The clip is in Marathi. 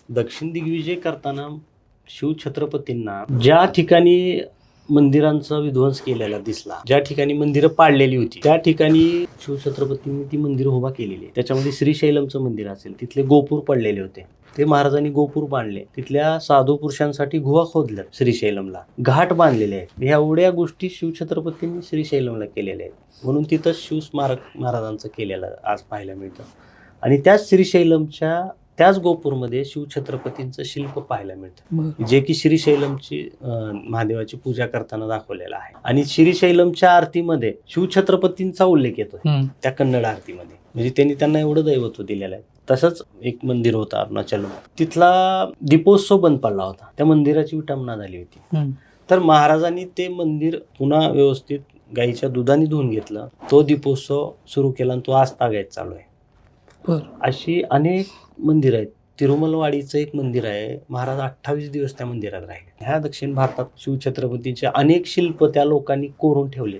दक्षिण दिग्विजय करताना शिवछत्रपतींना ज्या ठिकाणी मंदिरांचा विध्वंस केलेला दिसला, ज्या ठिकाणी मंदिरं पाडलेली होती, त्या ठिकाणी शिवछत्रपतींनी ती मंदिरं उभा केलेली आहे. त्याच्यामध्ये श्रीशैलमचं मंदिर असेल, तिथले गोपूर पडलेले होते, ते महाराजांनी गोपूर बांधले. तिथल्या साधू पुरुषांसाठी गुहा खोदल्या, श्रीशैलमला घाट बांधलेले आहेत. एवढ्या गोष्टी शिवछत्रपतींनी श्रीशैलमला केलेल्या आहेत, म्हणून तिथं शिवस्मारक महाराजांचं केलेलं आज पाहायला मिळतं. आणि त्याच श्रीशैलमच्या त्याच गोपूरमध्ये शिवछत्रपतींचं शिल्प पाहायला मिळतं, जे की श्रीशैलमची महादेवाची पूजा करताना दाखवलेलं आहे. आणि श्रीशैलमच्या आरतीमध्ये शिवछत्रपतींचा उल्लेख येतो त्या कन्नड आरतीमध्ये, म्हणजे त्यांना एवढं दैवत्व दिलेलं आहे. तसंच एक मंदिर होतं अरुणाचल, तिथला दीपोत्सव बंद पडला होता, त्या मंदिराची विटंबना झाली होती. तर महाराजांनी ते मंदिर पुन्हा व्यवस्थित गाईच्या दुधाने धुवून घेतलं, तो दीपोत्सव सुरू केला आणि तो आज तागायत चालू आहे. अशी अनेक मंदिर आहेत. तिरुमलवाडीचं एक मंदिर आहे, महाराज 28 दिवस त्या मंदिरात राहिले. ह्या दक्षिण भारतात शिवछत्रपतींचे अनेक शिल्प त्या लोकांनी कोरून ठेवले.